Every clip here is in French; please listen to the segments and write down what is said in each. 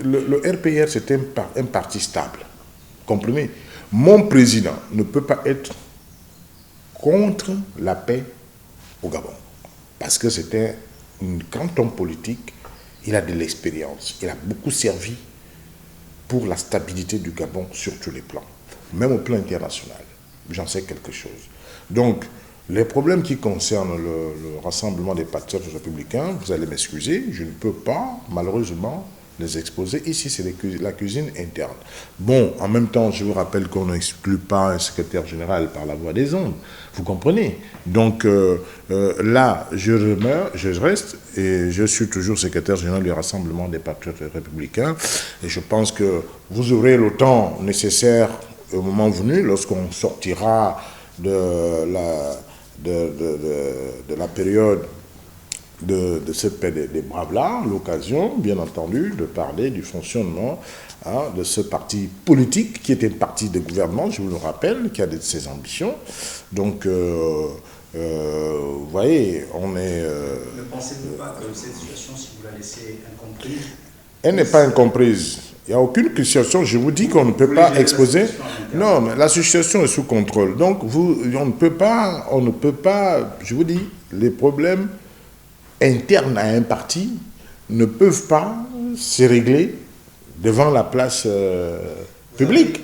le RPR, c'est un parti stable. Comprenez? Mon président ne peut pas être contre la paix au Gabon. Parce que c'était un grand homme politique, il a de l'expérience, il a beaucoup servi pour la stabilité du Gabon sur tous les plans, même au plan international. J'en sais quelque chose. Donc, les problèmes qui concernent le rassemblement des patriotes républicains, vous allez m'excuser, je ne peux pas, malheureusement, les exposer. Ici, c'est la cuisine interne. Bon, en même temps, je vous rappelle qu'on n'exclut pas un secrétaire général par la voie des ondes. Vous comprenez? Donc, là, je reste, et je suis toujours secrétaire général du Rassemblement des patriotes républicains. Et je pense que vous aurez le temps nécessaire au moment venu, lorsqu'on sortira de la période de cette paix des Braves-là, l'occasion, bien entendu, de parler du fonctionnement de ce parti politique qui est un parti de gouvernement, je vous le rappelle, qui a de ses ambitions. Donc, vous voyez, on est... Ne pensez-vous pas que cette situation, si vous la laissez incomprise... Elle n'est pas incomprise. Il n'y a aucune situation, je vous dis qu'on ne peut pas exposer. Non, mais la situation est sous contrôle. Donc, on ne peut pas, je vous dis, les problèmes internes à un parti ne peuvent pas se régler devant la place publique.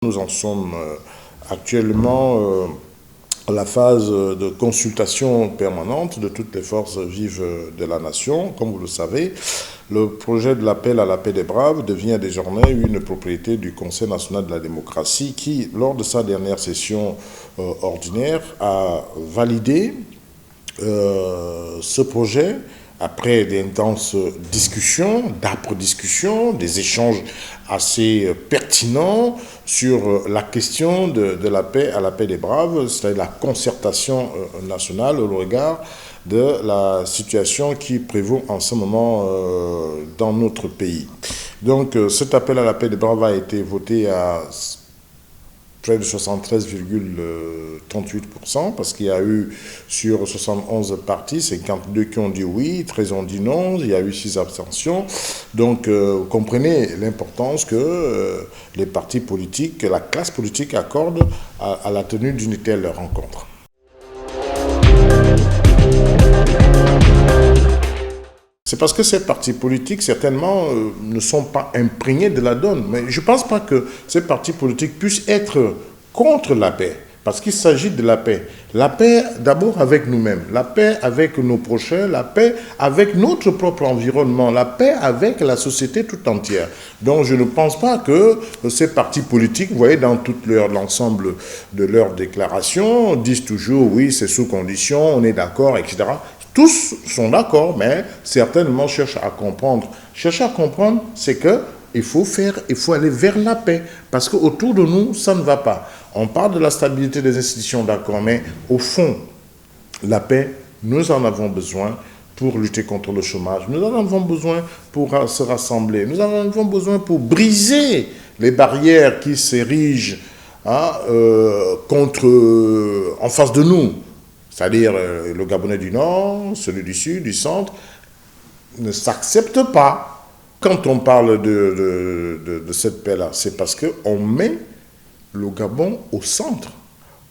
Nous en sommes actuellement à la phase de consultation permanente de toutes les forces vives de la nation. Comme vous le savez, le projet de l'appel à la paix des Braves devient désormais une propriété du Conseil national de la démocratie qui, lors de sa dernière session ordinaire, a validé ce projet après d'intenses discussions, d'âpres discussions, des échanges assez pertinents sur la question de la paix à la paix des Braves, c'est-à-dire la concertation nationale au regard de la situation qui prévaut en ce moment dans notre pays. Donc cet appel à la paix des Braves a été voté à près de 73,38%, parce qu'il y a eu sur 71 partis, 52 qui ont dit oui, 13 ont dit non, il y a eu 6 abstentions. Donc, vous comprenez l'importance que les partis politiques, que la classe politique accorde à la tenue d'une telle rencontre. C'est parce que ces partis politiques, certainement, ne sont pas imprégnés de la donne. Mais je ne pense pas que ces partis politiques puissent être contre la paix. Parce qu'il s'agit de la paix. La paix d'abord avec nous-mêmes, la paix avec nos prochains, la paix avec notre propre environnement, la paix avec la société tout entière. Donc je ne pense pas que ces partis politiques, vous voyez, dans tout l'ensemble de leurs déclarations, disent toujours oui, c'est sous condition, on est d'accord, etc. Tous sont d'accord, mais certainement cherchent à comprendre. Chercher à comprendre, c'est qu'il faut aller vers la paix. Parce qu'autour de nous, ça ne va pas. On parle de la stabilité des institutions, d'accord, mais au fond, la paix, nous en avons besoin pour lutter contre le chômage. Nous en avons besoin pour se rassembler. Nous en avons besoin pour briser les barrières qui s'érigent en face de nous. C'est-à-dire le Gabonais du Nord, celui du Sud, du Centre, ne s'acceptent pas. Quand on parle de cette paix-là, c'est parce qu'on met le Gabon au centre.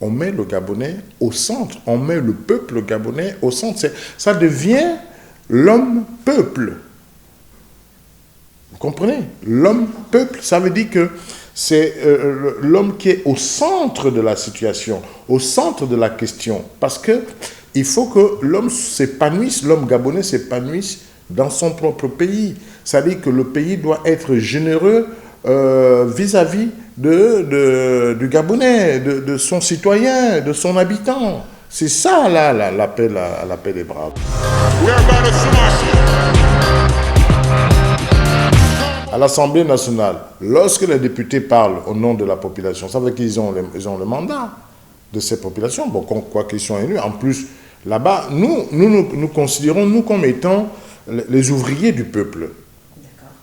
On met le Gabonais au centre. On met le peuple gabonais au centre. Ça devient l'homme-peuple. Vous comprenez? L'homme-peuple, ça veut dire que c'est l'homme qui est au centre de la situation, au centre de la question. Parce qu'il faut que l'homme s'épanouisse, l'homme gabonais s'épanouisse dans son propre pays. C'est-à-dire que le pays doit être généreux vis-à-vis du Gabonais, de son citoyen, de son habitant. C'est ça, là, l'appel à la paix des Braves. À l'Assemblée nationale, lorsque les députés parlent au nom de la population, ça veut dire qu'ils ont le mandat de ces populations, bon, quoi qu'ils soient élus. En plus, là-bas, nous considérons, nous, comme étant les ouvriers du peuple.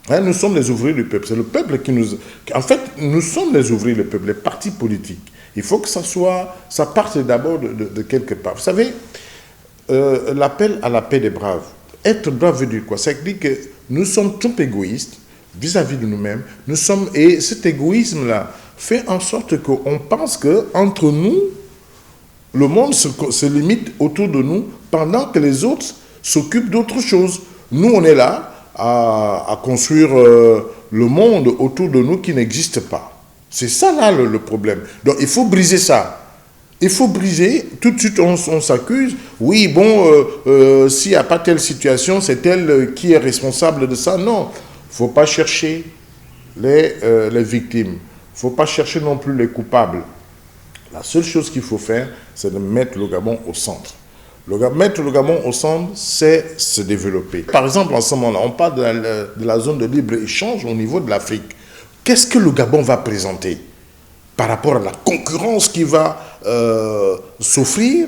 Hein, nous sommes les ouvriers du peuple. C'est le peuple qui nous... En fait, nous sommes les ouvriers du peuple, les partis politiques. Il faut que ça parte d'abord de quelque part. Vous savez, l'appel à la paix des braves. Être brave veut dire quoi? Ça veut dire que nous sommes trop égoïstes vis-à-vis de nous-mêmes. Et cet égoïsme-là fait en sorte qu'on pense qu'entre nous, le monde se limite autour de nous pendant que les autres s'occupent d'autre chose. Nous, on est là à construire le monde autour de nous qui n'existe pas. C'est ça là le problème. Donc il faut briser ça. Il faut briser, tout de suite on s'accuse, oui bon, s'il n'y a pas telle situation, c'est elle qui est responsable de ça. Non, il ne faut pas chercher les victimes, il ne faut pas chercher non plus les coupables. La seule chose qu'il faut faire, c'est de mettre le Gabon au centre. Mettre le Gabon au centre, c'est se développer. Par exemple, en ce moment-là, on parle de la zone de libre-échange au niveau de l'Afrique. Qu'est-ce que le Gabon va présenter par rapport à la concurrence qui va s'offrir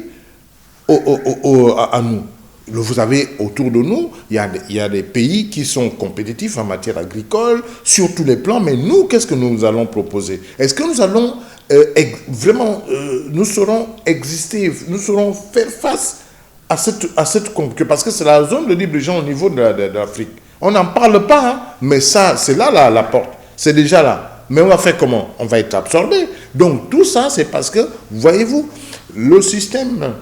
à nous? Vous avez autour de nous, il y a des pays qui sont compétitifs en matière agricole, sur tous les plans, mais nous, qu'est-ce que nous allons proposer? Est-ce que nous allons vraiment, nous saurons exister, nous saurons faire face à cette concurrence? Parce que c'est la zone de libre-échange au niveau de l'Afrique. On n'en parle pas, hein, mais ça, c'est là la porte. C'est déjà là. Mais on va faire comment? On va être absorbé. Donc tout ça, c'est parce que, voyez-vous, le système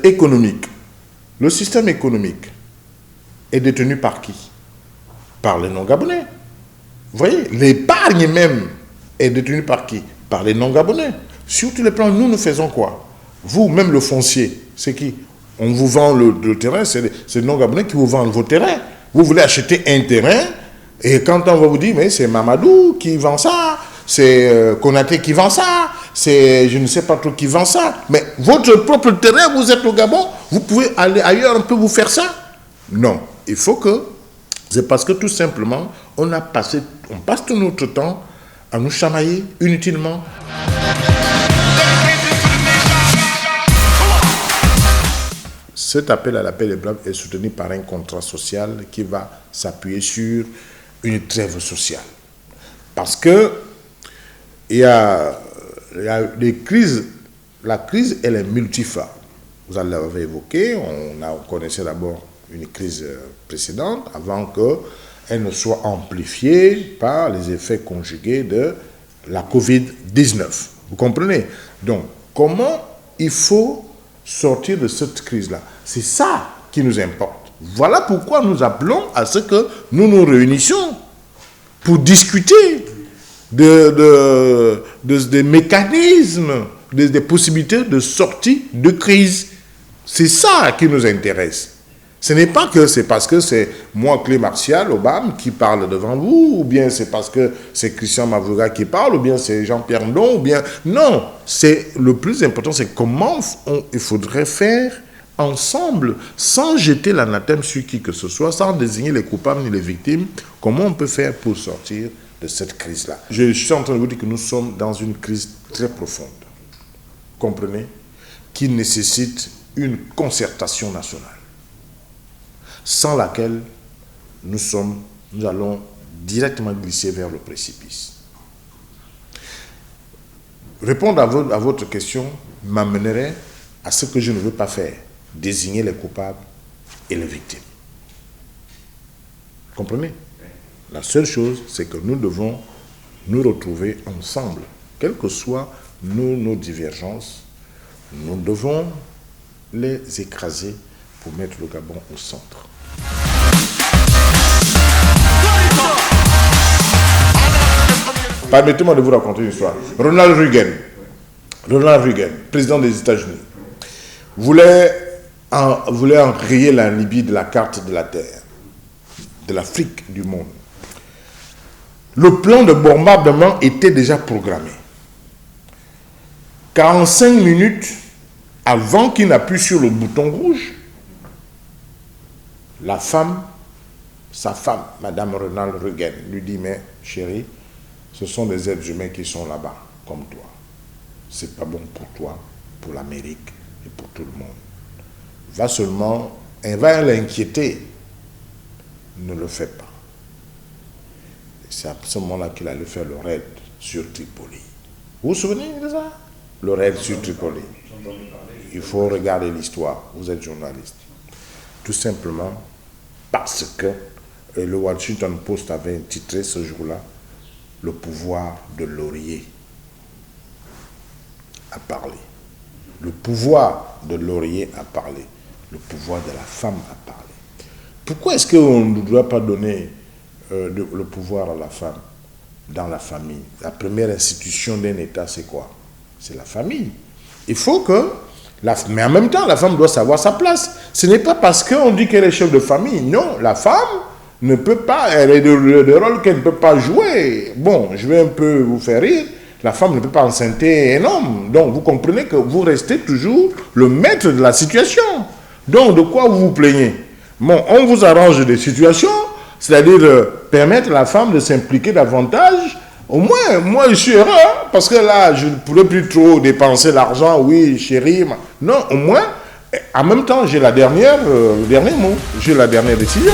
économique est détenu par qui? Par les non-gabonais. Vous voyez, l'épargne même est détenue par qui? Par les non-gabonais. Sur tous les plans, nous faisons quoi? Vous, même le foncier, c'est qui? On vous vend le terrain, c'est les non-gabonais qui vous vendent vos terrains. Vous voulez acheter un terrain, et quand on va vous dire, mais c'est Mamadou qui vend ça, c'est Konaté qui vend ça, c'est je ne sais pas trop qui vend ça, mais votre propre terrain, vous êtes au Gabon, vous pouvez aller ailleurs, on peut vous faire ça? Non, il faut que, c'est parce que tout simplement, on passe tout notre temps à nous chamailler inutilement. Cet appel à la paix des braves est soutenu par un contrat social qui va s'appuyer sur une trêve sociale. Parce que il y a des crises, la crise elle est multiforme. Vous l'avez évoqué, on connaissait d'abord une crise précédente avant qu'elle ne soit amplifiée par les effets conjugués de la Covid-19. Vous comprenez? Donc, comment il faut sortir de cette crise-là? C'est ça qui nous importe. Voilà pourquoi nous appelons à ce que nous nous réunissions pour discuter des mécanismes, des possibilités de sortie de crise. C'est ça qui nous intéresse. Ce n'est pas que c'est parce que c'est moi, Clé Martial, Obama, qui parle devant vous, ou bien c'est parce que c'est Christian Mavouga qui parle, ou bien c'est Jean-Pierre Ndon, ou bien... Non, le plus important, c'est comment il faudrait faire ensemble, sans jeter l'anathème sur qui que ce soit, sans désigner les coupables ni les victimes, comment on peut faire pour sortir de cette crise-là. Je suis en train de vous dire que nous sommes dans une crise très profonde, comprenez, qui nécessite une concertation nationale, sans laquelle nous allons directement glisser vers le précipice. Répondre à votre question m'amènerait à ce que je ne veux pas faire, désigner les coupables et les victimes. Comprenez? La seule chose, c'est que nous devons nous retrouver ensemble, quelles que soient nos divergences, nous devons les écraser pour mettre le Gabon au centre. Permettez-moi de vous raconter une histoire. Ronald Reagan, président des États-Unis, voulait enrayer la Libye de la carte de la Terre, de l'Afrique, du monde. Le plan de bombardement était déjà programmé. 45 minutes avant qu'il n'appuie sur le bouton rouge, sa femme, Madame Ronald Reagan, lui dit, mais chérie, ce sont des êtres humains qui sont là-bas, comme toi. C'est pas bon pour toi, pour l'Amérique et pour tout le monde. Elle va l'inquiéter. Ne le fais pas. C'est à ce moment-là qu'il allait faire le raid sur Tripoli. Vous vous souvenez de ça? le rêve sur tricolore. Il faut regarder l'histoire. Vous êtes journaliste. Tout simplement parce que le Washington Post avait titré ce jour-là le pouvoir de Laurier a parlé. Le pouvoir de Laurier a parlé. Le pouvoir de la femme a parlé. Pourquoi est-ce qu'on ne doit pas donner le pouvoir à la femme dans la famille? La première institution d'un État, c'est quoi? C'est la famille. Il faut que... mais en même temps, la femme doit savoir sa place. Ce n'est pas parce qu'on dit qu'elle est chef de famille. Non, la femme ne peut pas... Elle a des rôles qu'elle ne peut pas jouer. Bon, je vais un peu vous faire rire. La femme ne peut pas enceinter un homme. Donc, vous comprenez que vous restez toujours le maître de la situation. Donc, de quoi vous vous plaignez? Bon, on vous arrange des situations, c'est-à-dire permettre à la femme de s'impliquer davantage. Au moins, moi, je suis heureux, hein, parce que là, je ne pourrais plus trop dépenser l'argent, oui, chérie. Non, au moins, en même temps, j'ai le dernier mot, j'ai la dernière décision.